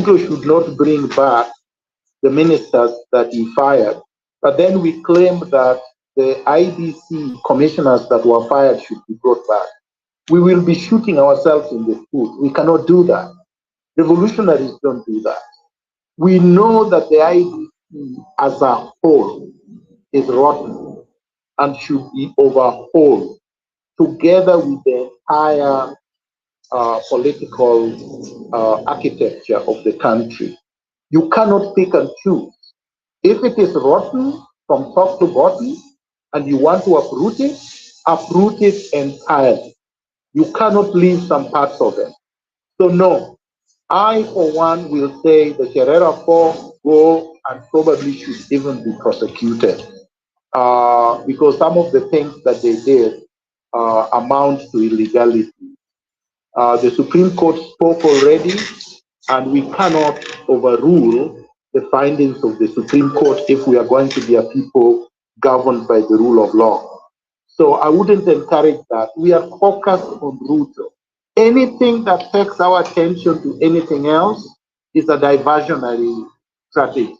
Ruto should not bring back the ministers that he fired. But then we claim that the IBC commissioners that were fired should be brought back. We will be shooting ourselves in the foot. We cannot do that. Revolutionaries don't do that. We know that the IBC as a whole is rotten and should be overhauled together with the entire political architecture of the country. You cannot pick and choose. If it is rotten from top to bottom and you want to uproot it entirely. You cannot leave some parts of it. So no, I for one will say the Sherera 4 go and probably should even be prosecuted because some of the things that they did amount to illegality. The Supreme Court spoke already, and we cannot overrule the findings of the Supreme Court if we are going to be a people governed by the rule of law. So I wouldn't encourage that. We are focused on Ruto. Anything that takes our attention to anything else is a diversionary strategy.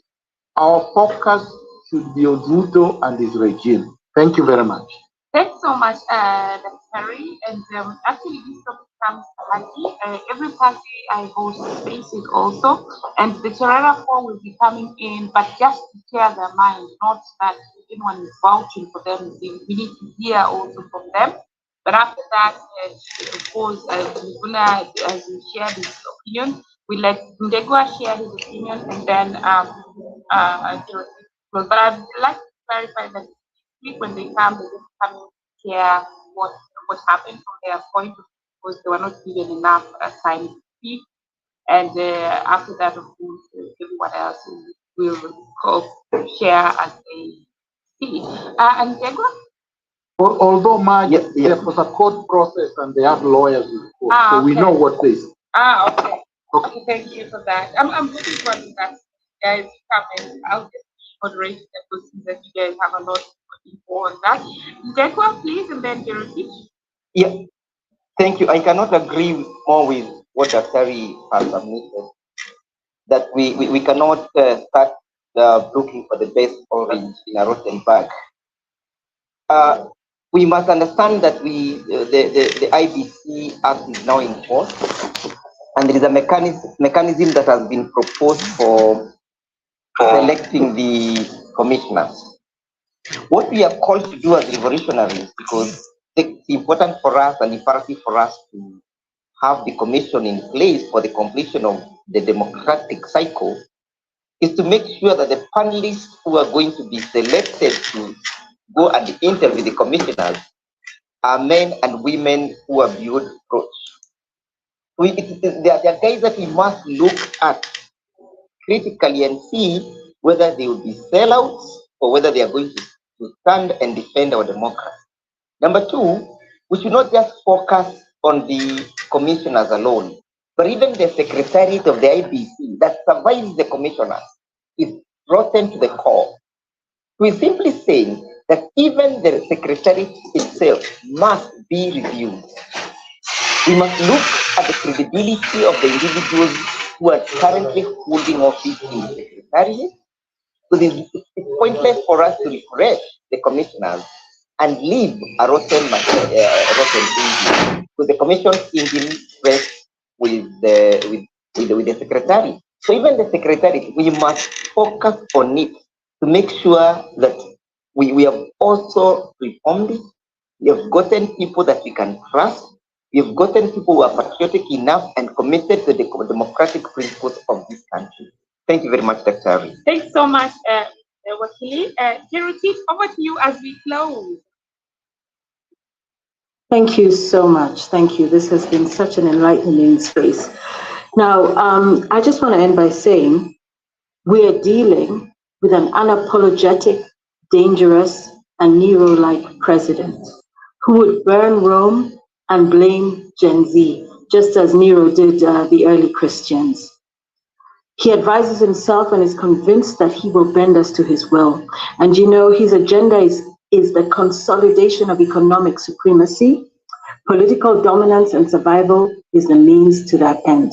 Our focus should be on Ruto and his regime. Thank you very much. Thanks so much, Dr. Harry. And actually, this topic comes lucky. Every party I host face it also. And the Sherera 4 will be coming in, but just to clear their mind, not that anyone is vouching for them. We need to hear also from them. But after that, of course, as we share his opinion, we let Ndegwa share his opinion, and then but I'd like to clarify that when they come, they just come and share what happened from their point of view, because they were not given enough time to speak. And after that, of course, everyone else will share as they see. And Ndegwa? Although there was a court process and they have lawyers in court, so we know what this. Okay, thank you for that. I'm looking forward to that. Guys, come and I'll just moderate the questions that you guys have a lot of info on that. Ndegwa, please, and then Jeremy. Yeah, thank you. I cannot agree more with what Dr. has admitted, that we cannot start looking for the best orange in a rotten bag. We must understand that the IBC Act is now in force, and there is a mechanism that has been proposed for selecting the commissioners. What we are called to do as revolutionaries, because it's important for us and imperative for us to have the commission in place for the completion of the democratic cycle, is to make sure that the panelists who are going to be selected to go and interview the commissioners are men and women who are beyond reproach. There are guys that we must look at critically and see whether they will be sellouts or whether they are going to stand and defend our democracy. Number two, we should not just focus on the commissioners alone, but even the secretariat of the IBC that survives the commissioners is rotten to the core. We're simply saying that even the secretariat itself must be reviewed. We must look at the credibility of the individuals who are currently holding office in the secretariat. So it's pointless for us to refresh the commissioners and leave a rotten engine, because the commission engine rests with the secretariat. So even the secretariat, we must focus on it to make sure that we have also reformed it. We have gotten people that we can trust. We have gotten people who are patriotic enough and committed to the democratic principles of this country. Thank you very much, Dr. Harry. Thanks so much, Wakili. Jeremy, over to you as we close. Thank you so much. Thank you. This has been such an enlightening space. Now, I just want to end by saying we are dealing with an unapologetic, dangerous, and Nero-like president who would burn Rome and blame Gen Z, just as Nero did the early Christians. He advises himself and is convinced that he will bend us to his will. And you know, his agenda is the consolidation of economic supremacy. Political dominance and survival is the means to that end.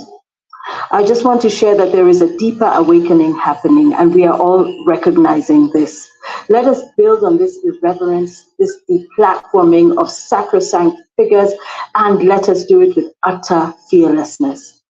I just want to share that there is a deeper awakening happening, and we are all recognizing this. Let us build on this irreverence, this deplatforming of sacrosanct figures, and let us do it with utter fearlessness.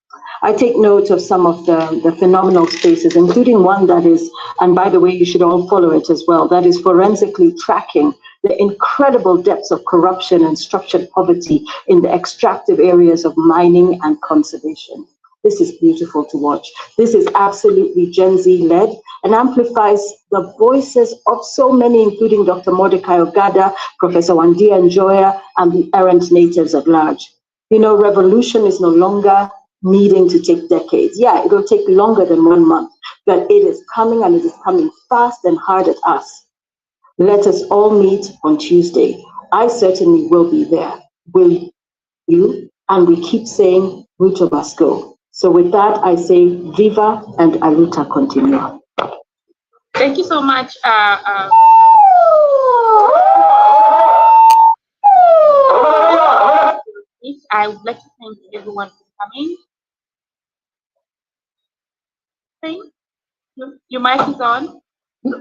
I take note of some of the phenomenal spaces, including one that is, and by the way, you should all follow it as well, that is forensically tracking the incredible depths of corruption and structured poverty in the extractive areas of mining and conservation. This is beautiful to watch. This is absolutely Gen Z led and amplifies the voices of so many, including Dr. Mordecai Ogada, Professor Wandia Njoya, and the errant natives at large. You know, revolution is no longer needing to take decades. Yeah, it will take longer than 1 month, but it is coming, and it is coming fast and hard at us. Let us all meet on Tuesday. I certainly will be there. Will you? And we keep saying, Ruto must go. So with that, I say, Viva and Aruta continua. Thank you so much. I would like to thank everyone for coming. Your mic is on.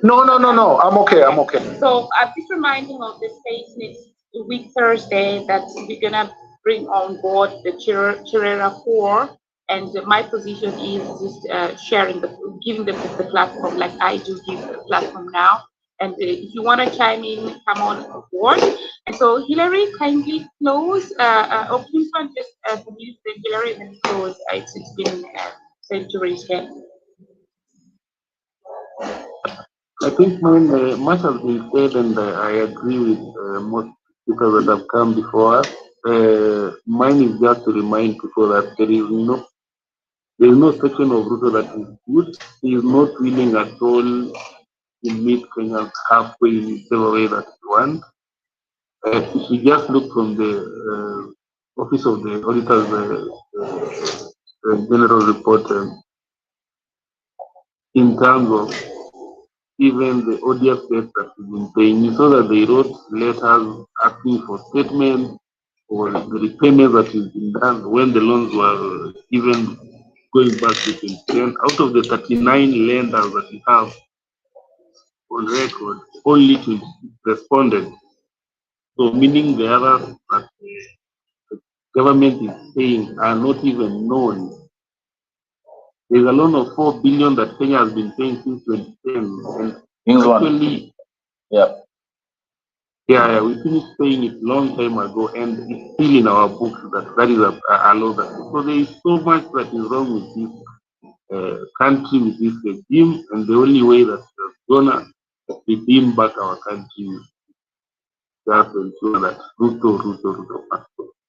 No. I'm okay. So just reminding of the space next week, Thursday, that we're gonna bring on board the Chirera 4, and my position is just sharing giving the platform, like I do give the platform now. And if you want to chime in, come on board. And so, Hillary, kindly close. Or please just mute the Hillary and then close. It's been sent to raise hand. I think much has been said, and I agree with most people that have come before us. Mine is just to remind people that there is no section of Ruto that is good. He is not willing at all to meet Kenyans halfway in whichever way that he wants. If you just look from the Office of the Auditor's General Report in terms of even the ODS debt that we've been paying, you saw that they wrote letters asking for statements or the repayment that has been done when the loans were given going back to 2010. Out of the 39 lenders that we have on record, only 2 responded. So meaning the others that the government is paying are not even known. There's a loan of 4 billion that Kenya has been paying since 2010, and actually, yeah, we finished paying it long time ago, and it's still in our books that is a loan. So there is so much that is wrong with this country, with this regime, and the only way that we're gonna redeem back our country is just to ensure that Ruto.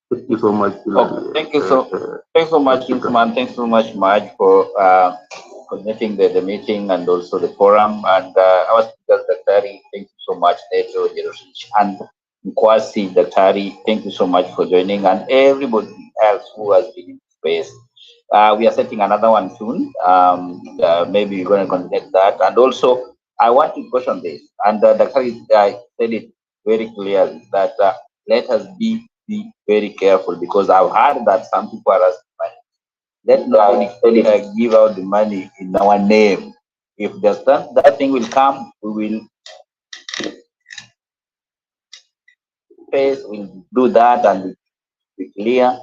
Thank you so much. Thank you so much, Kingsman. Thanks so much, Maj, for connecting the meeting and also the forum. And our speakers, Daktari, thank you so much, Neto, Jerosich, and Nkwasi, Daktari, thank you so much for joining, and everybody else who has been in space. We are setting another one soon. Maybe we're going to connect that. And also, I want to question this, and Daktari said it very clearly that let us be very careful, because I've heard that some people are asking money. Let nobody give out the money in our name. If that thing will come, we will face, we'll do that and be clear,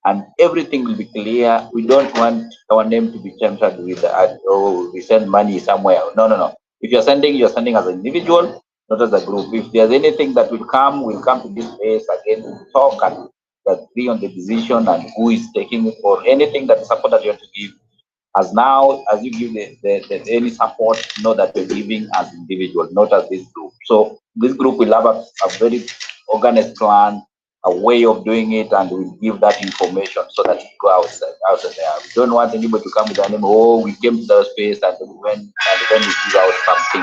and everything will be clear. We don't want our name to be tampered with, oh, we send money somewhere. No. If you're sending as an individual, not as a group. If there's anything that will come, we'll come to this place again to talk and agree on the decision and who is taking it, or anything that support that you have to give. As you give the any support, know that you're giving as individual, not as this group. So this group will have a very organized plan, a way of doing it, and we'll give that information so that you go outside there. We don't want anybody to come with a name, oh, we came to the space and when we give out something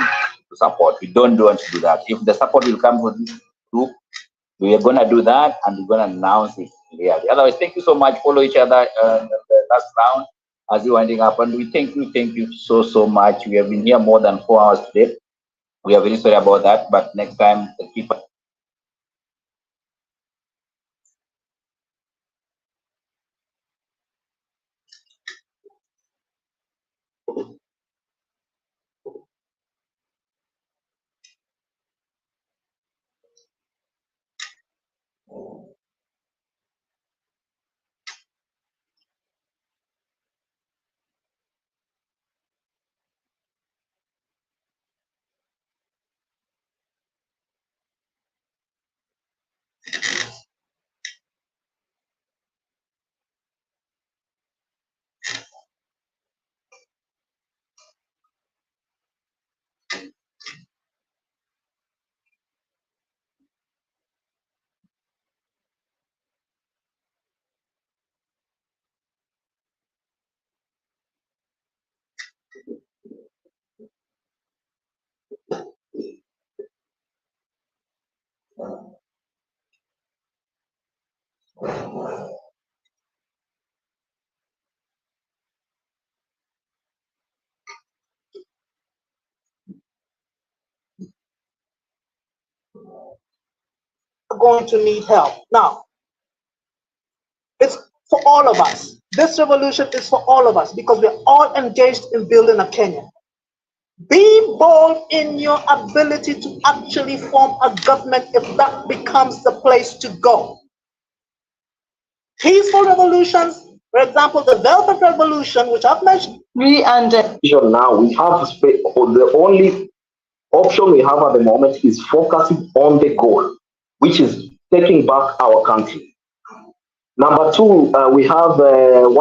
to support. We don't want to do that. If the support will come from this group, we are going to do that, and we're going to announce it clearly. Otherwise, thank you so much. Follow each other the last round as you're winding up. And we thank you so much. We have been here more than 4 hours today. We are very sorry about that, but next time, keep going to need help. Now, it's for all of us. This revolution is for all of us because we're all engaged in building a Kenya. Be bold in your ability to actually form a government if that becomes the place to go. Peaceful revolutions, for example, the Velvet Revolution, which I've mentioned. Now we have the only option we have at the moment is focusing on the goal, which is taking back our country. Number two, we have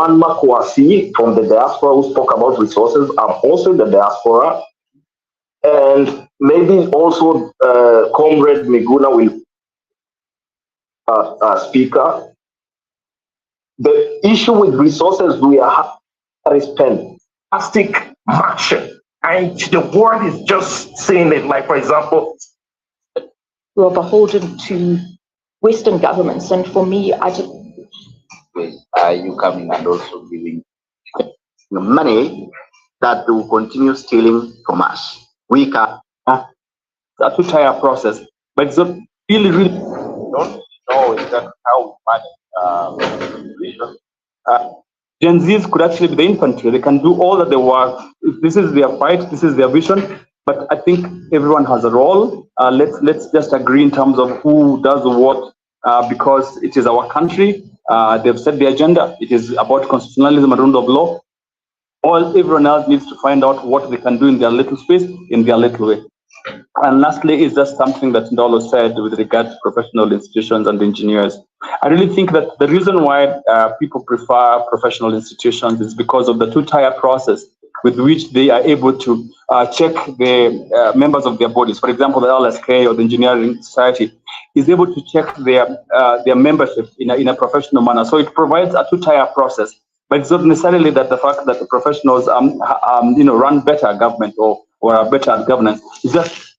one Makwasi from the diaspora who spoke about resources. I'm also in the diaspora. And maybe also Comrade Miguna will speaker. The issue with resources we are spend fantastic action, and the world is just saying it. Like, for example, we are beholden to Western governments, and for me, I just you coming and also giving money that will continue stealing from us. We can a two-tier process, but it's not really don't know exactly how we manage Gen Zs could actually be the infantry. They can do all that they work. If this is their fight, this is their vision. But I think everyone has a role. Let's just agree in terms of who does what, because it is our country. They've set the agenda. It is about constitutionalism and rule of law. Everyone else needs to find out what they can do in their little space, in their little way. And lastly, is just something that Ndolo said with regard to professional institutions and engineers. I really think that the reason why people prefer professional institutions is because of the two-tier process with which they are able to check the members of their bodies. For example, the LSK or the Engineering Society is able to check their membership in a professional manner. So it provides a two-tier process. But it's not necessarily that the fact that the professionals run better government or are better at governance. It's just